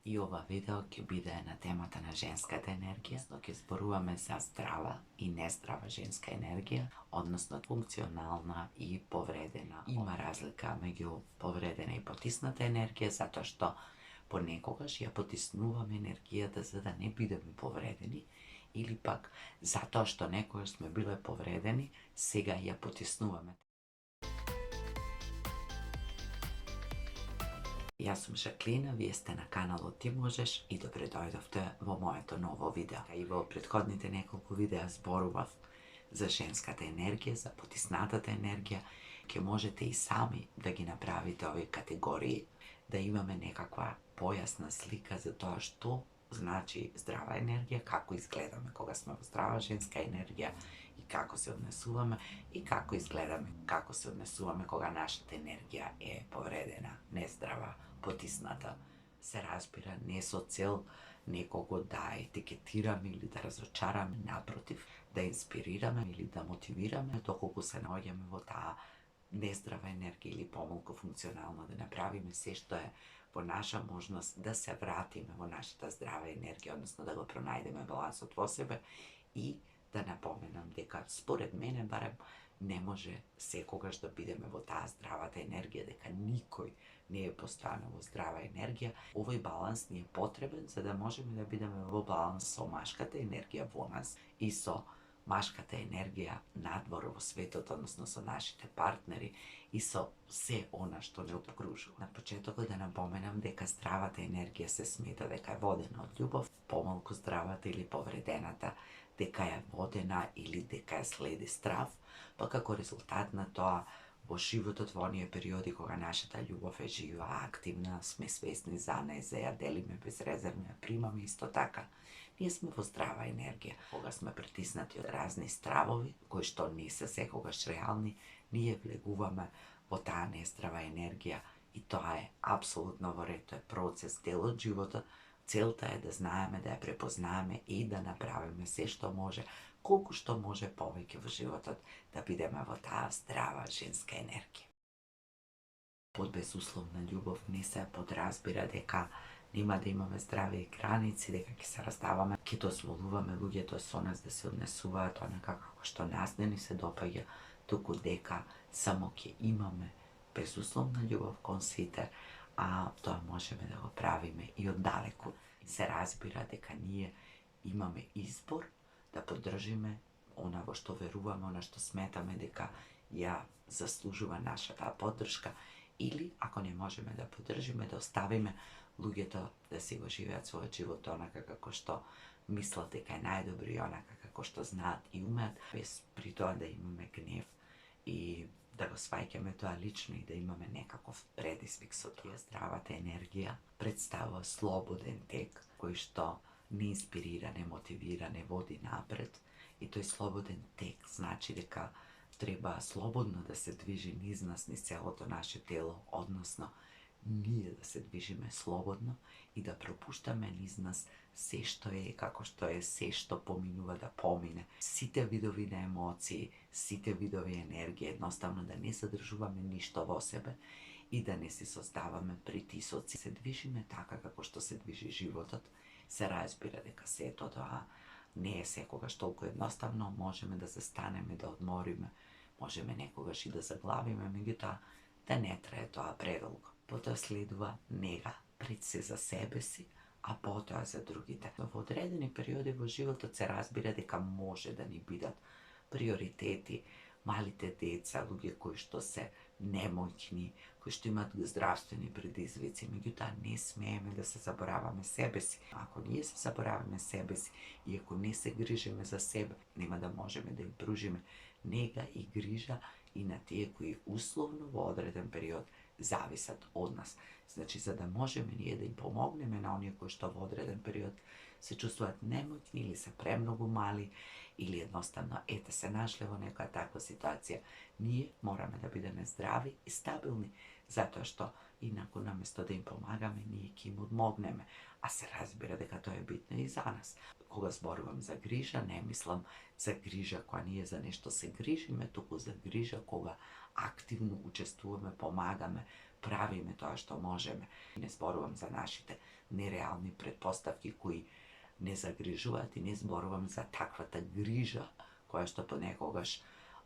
И ова видео ќе биде на темата на женската енергија, но ќе зборуваме за здрава и нездрава женска енергија, односно функционална и повредена. Има разлика меѓу повредена и потисната енергија, затоа што понекогаш ја потиснуваме енергијата за да не бидеме повредени, или пак затоа што некогаш сме биле повредени, сега ја потиснуваме. Јас сум Жаклина, вие сте на каналот Ти можеш и добре дојдовте во моето ново видео. И во претходните неколку видеа зборував за женската енергија, за потиснатата енергија. Ќе можете и сами да ги направите овие категории, да имаме некаква појасна слика за тоа што значи здрава енергија, како изгледаме кога сме во здрава женска енергија и како се однесуваме, и како изгледаме, како се однесуваме кога нашата енергија е повредена, нездрава, потисната. Се разбира, не со цел некого да етикетираме или да разочараме, напротив, да инспирираме или да мотивираме, доколку се наоѓаме во таа нездрава енергија или помалку функционално, да направиме се што е по наша можност да се вратиме во нашата здрава енергија, односно да го пронајдеме балансот во себе. И да напоменам дека според мене барем не може секогаш да бидеме во таа здравата енергија, дека никој не е постојано во здрава енергија. Овој баланс ни е потребен за да можеме да бидеме во баланс со машката енергија во нас и со машката енергија надвор во светот, односно со нашите партнери и со се она што не окружува. На почетокот да напоменам дека здравата енергија се смета дека е водена од љубов, помалку здравата или повредената дека е водена или дека е следи страв, па како резултат на тоа во животот во оние периоди кога нашата љубов е жива, активна, сме свесни за неја, за ја делиме безрезервно, ја примаме исто така, ние сме во здрава енергија. Кога сме притиснати од разни стравови, кои што не се секогаш реални, ние влегуваме во таа нездрава енергија и тоа е апсолутно во ред, тоа е процес, дел од животот. Целта е да знаеме, да ја препознаеме и да направиме се што може, колку што може повеќе во животот, да бидеме во таа здрава женска енергија. Под безусловна љубов не се подразбира дека нема да имаме здрави граници, дека ќе се раздаваме, ќе дозволуваме луѓето со нас да се однесуваат онака како што нас не ни се допаѓа, туку дека само ќе имаме безусловна љубов кон сите, а тоа можеме да го правиме и оддалеку. Се разбира дека ние имаме избор да поддржиме она во што веруваме, она што сметаме дека ја заслужува нашата поддршка, или ако не можеме да поддржиме, да оставиме луѓето да си го живеат својот живот онака како што мислат дека е најдобри, онака како што знаат и умеат, без при тоа да имаме гнев и да го сваќаме тоа лично и да имаме некаков предизвик со тоа. Здравата енергија представува слободен тек кој што не инспирира, не мотивира, не води напред, и тој слободен тек значи дека треба слободно да се движи низ нас, низ целото наше тело, односно ние да се движиме слободно и да пропуштаме низ нас се што е, како што е, се што поминува да помине. Сите видови на емоции, сите видови енергија, едноставно да не задржуваме ништо во себе и да не си создаваме притисоци. Се движиме така како што се движи животот. Се разбира дека сето тоа не е секогаш толку едноставно, можеме да застанеме, да одмориме, можеме некогаш и да заглавиме, меѓутоа да не трае тоа предолго. Потоа следува нега, пред се за себе си, а потоа за другите. Во одредени периоди во животот се разбира дека може да ни бидат приоритети малите деца, луѓе кои што се немоќни, кои што имаат здравствени предизвици, меѓутоа не смееме да се забораваме себе си. Ако ние се забораваме себе си и ако не се грижиме за себе, нема да можеме да им пружиме нега и грижа и на тие кои условно во одреден период зависат од нас. Значи, за да можеме ние да им помогнеме на оние кои што во одреден период се чувствуваат немоќни или се премногу мали, или едноставно ете се нашле во некоја таква ситуација, ние мораме да бидеме здрави и стабилни, затоа што инаку наместо да им помагаме, ние ќе им одмогнеме, а се разбира дека тоа е битно и за нас. Кога зборувам за грижа, не мислам за грижа кога ние за нешто се грижиме, туку за грижа кога активно учествуваме, помагаме, правиме тоа што можеме. Не зборувам за нашите нереални предпоставки кои не загрижуваат и не зборувам за таквата грижа која што понекогаш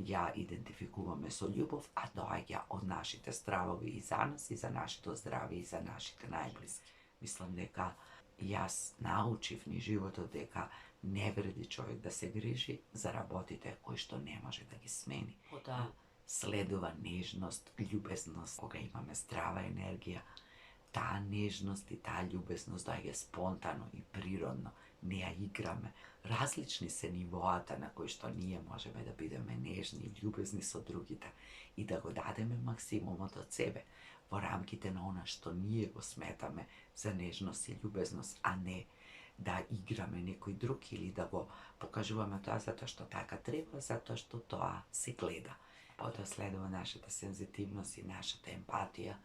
ја идентификуваме со љубов, а доаѓа од нашите стравови и за нас, и за нашето здравје, и за нашите најблиски. Мислам дека јас научив ни животот дека не вреди човек да се грижи за работите кои што не може да ги смени. Потоа следува нежност, љубезност. Кога имаме здрава енергија, таа нежност и таа љубезност доаѓа спонтано и природно. Не ја играме. Различни се нивоата на кои што ние можеме да бидеме нежни и љубезни со другите и да го дадеме максимумот од себе во рамките на она што ние го сметаме за нежност и љубезност, а не да играме некој друг или да го покажуваме тоа затоа што така треба, затоа што тоа се гледа. Потоа следува нашата сензитивност и нашата емпатија,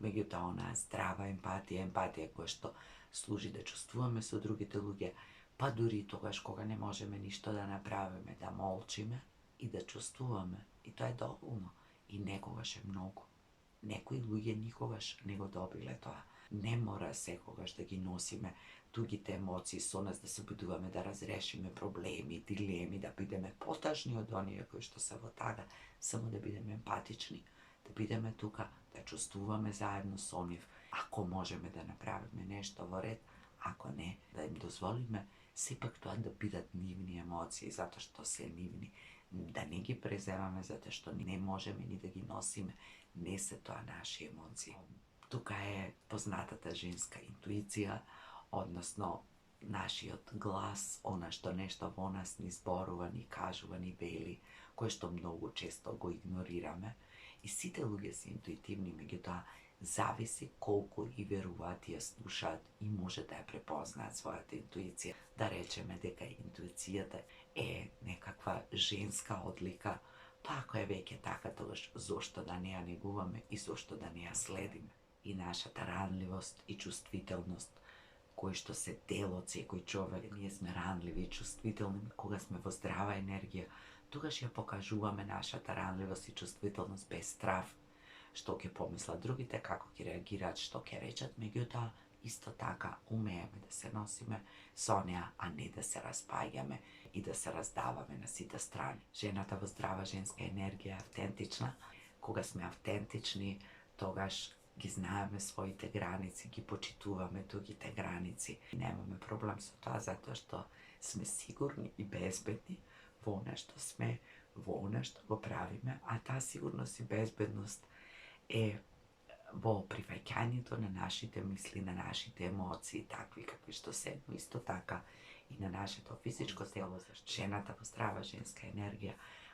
меѓутоа онаа здрава емпатија која што служи да чувствуваме со другите луѓе, па дури тогаш кога не можеме ништо да направиме, да молчиме и да чувствуваме. И тоа е доволно. И некогаш е многу. Некои луѓе никогаш не го добиле тоа. Не мора секогаш да ги носиме тугите емоции со нас, да се обидуваме да разрешиме проблеми, дилеми, да бидеме потажни од оние кои што се во тага, само да бидеме емпатични, да бидеме тука, да чувствуваме заедно со нив. Ако можеме да направиме нешто во ред, ако не, да им дозволиме сепак тоа да бидат нивни емоции, затоа што се нивни. Да не ги преземаме затоа што не можеме ни да ги носиме, не се тоа наши емоции. Тука е познатата женска интуиција, односно нашиот глас, она што нешто во нас ни зборува, ни кажува, ни вели, кое што многу често го игнорираме. И сите луѓе се интуитивни, меѓутоа зависи колку и веруваат и ја слушаат и може да ја препознаат својата интуиција. Да речеме дека интуицијата е некаква женска одлика, па ако е веќе така, тогаш зошто да не ја негуваме и зошто да не ја следиме. И нашата ранливост и чувствителност, кои што се дел од секој човек. Ние сме ранливи и чувствителни кога сме во здрава енергија, тогаш ја покажуваме нашата ранливост и чувствителност без страв, што ќе помислат другите, како ќе реагираат, што ќе речат, меѓутоа исто така умееме да се носиме со неа, а не да се распаѓаме и да се раздаваме на сите страни. Жената во здрава женска енергија е автентична. Кога сме автентични, тогаш ги знаеме своите граници, ги почитуваме другите граници. Немаме проблем со тоа затоа што сме сигурни и безбедни во она што сме, во она што го правиме, а таа сигурност и безбедност е во прифаќањето на нашите мисли, на нашите емоции, такви какви што се, но исто така и на нашето физичко тело. Жената во здрава женска енергија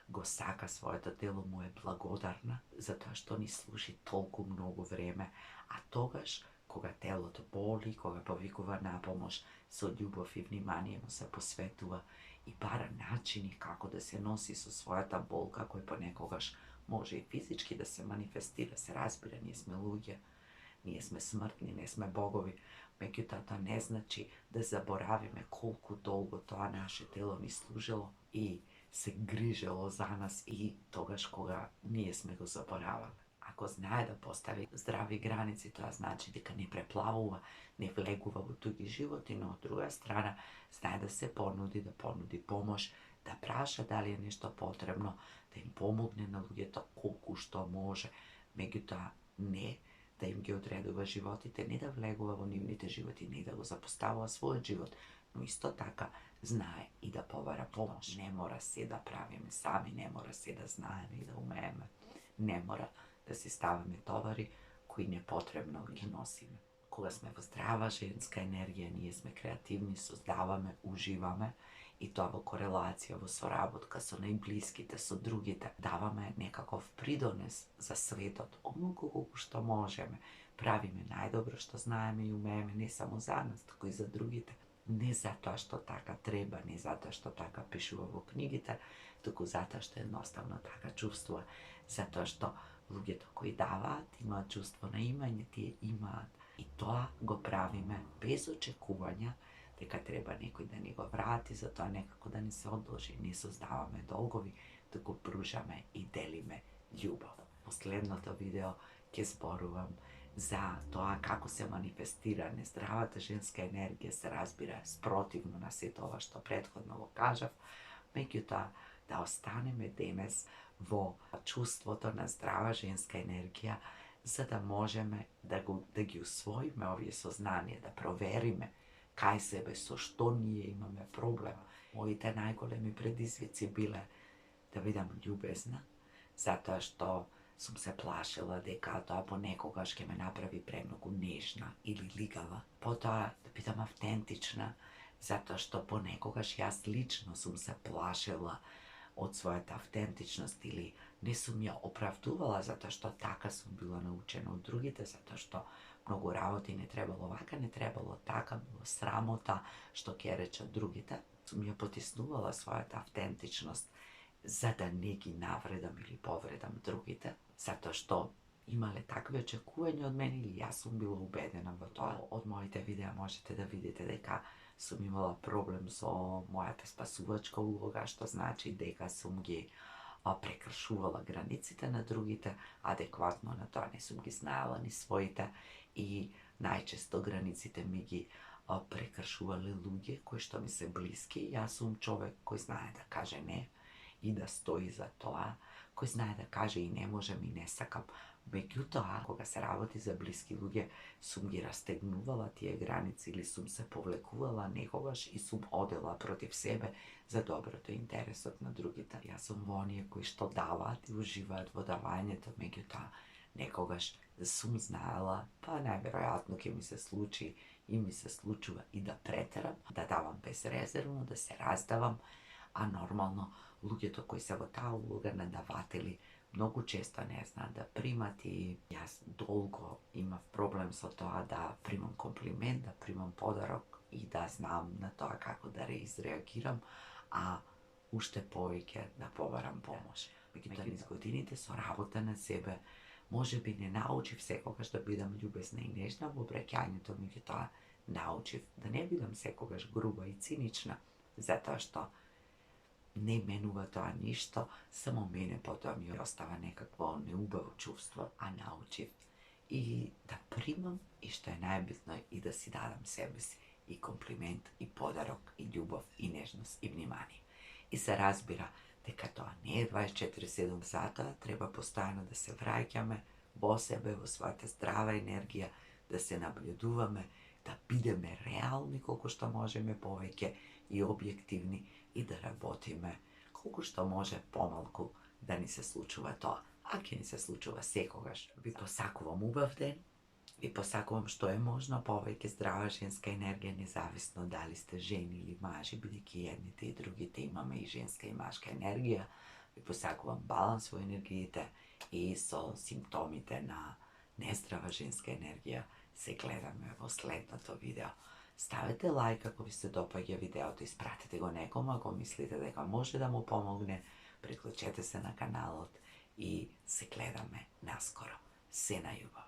го сака своето тело, му е благодарна затоа што ни служи толку многу време, а тогаш кога телото боли, кога повикува на помош, со љубов и внимание му се посветува и бара начини како да се носи со својата болка, кој понекогаш може и физички да се манифестира. Се разбира, ние сме луѓе, ние сме смртни, не сме богови, меѓутоа тоа не значи да заборавиме колку долго тоа наше тело ни служило и се грижело за нас и тогаш кога ние сме го забораваме. Ако знае да постави здрави граници, тоа значи дека не преплавува, не влегува во туги животи, но од друга страна знае да се понуди, да понуди помош, да праша дали е нешто потребно, да им помогне на луѓето колку што може, меѓутоа не да им ги одредува животите, не да влегува во нивните животи, не да го запоставува својот живот, но исто така знае и да побара помош. Не мора се да правиме сами, не мора се да знаеме и да умееме, не мора да си ставаме товари кои непотребно ги носиме. Кога сме во здрава женска енергија, ние сме креативни, создаваме, уживаме и тоа во корелација, во соработка со најблиските, со другите. Даваме некаков придонес за светот, онолку колку што можеме. Правиме најдобро што знаеме и умееме, не само за нас, туку и за другите. Не затоа што така треба, не затоа што така пишува во книгите, туку затоа што едноставно така чувствува, затоа што луѓето кои даваат имаат чувство на имање, тие имаат. И тоа го правиме без очекувања дека треба некој да ни го врати, затоа некако да ни се одложи. Не создаваме долгови, туку пружаме и делиме љубов. Последното видео ќе зборувам за тоа како се манифестира нездравата женска енергија, се разбира спротивно на сето ова што претходно го кажав, меѓутоа да останеме денес во чувството на здрава женска енергија, за да можеме да ги усвоиме овие сознанија, да провериме кај себе со што ние имаме проблем. Моите најголеми предизвици биле да бидам љубезна, затоа што сум се плашила дека тоа понекогаш ќе ме направи премногу нежна или лигава. Потоа да бидам автентична, затоа што понекогаш јас лично сум се плашила од својата автентичност или не сум ја оправдувала затоа што така сум била научена од другите, затоа што многу работи не требало вака, не требало така, било срамота што ќе речат другите. Сум ја потиснувала својата автентичност за да не ги навредам или повредам другите, затоа што имале такви очекувања од мене или јас сум била убедена во тоа. Од моите видеа можете да видите дека сум имала проблем со мојата спасувачка улога, што значи дека сум ги прекршувала границите на другите, адекватно на тоа не сум ги знаела ни своите и најчесто границите ми ги прекршувале луѓе кои што ми се блиски. Јас сум човек кој знае да каже не и да стои за тоа, кој знае да каже и не можем и не сакам. Меѓутоа, кога се работи за блиски луѓе, сум ги растегнувала тие граници или сум се повлекувала некогаш и сум одела против себе за доброто и интересот на другите. Јас сум во оние кои што даваат и уживаат во давањето, меѓутоа некогаш сум знаела, па најверојатно ќе ми се случи и ми се случува и да претерам, да давам безрезервно, да се раздавам, а нормално луѓето кои се во таа улога на даватели многу често не знаат да примат и јас долго имав проблем со тоа да примам комплимент, да примам подарок и да знам на тоа како да изреагирам, а уште повеќе да побарам помош. Меѓутоа низ годините со работа на себе може би не научив секогаш да бидам љубезна и нежна во обраќањето, меѓутоа научив да не бидам секогаш груба и цинична, затоа што не менува тоа ништо, само мене потоа ми остава некакво неубаво чувство, а научив и да примам и што е најбитно и да си дадам себе си и комплимент, и подарок, и љубов, и нежност, и внимание. И се разбира дека тоа не е 24/7 затоа, треба постојано да се враќаме во себе, во својата здрава енергија, да се наблюдуваме, да бидеме реални колку што можеме повеќе и објективни и да работиме колку што може помалку да ни се случува тоа. А ќе ни се случува секогаш. Ви посакувам убав ден, ви посакувам што е можно повеќе здрава женска енергија, независно дали сте жени или мажи, бидејќи едните и другите имаме и женска и машка енергија. Ви посакувам баланс во енергиите и со симптомите на нездрава женска енергија се гледаме во следното видео. Ставете лайк ако ви се допаѓа видеото, испратете го некому ако мислите дека може да му помогне, приклучете се на каналот и се гледаме наскоро. Се на љубов.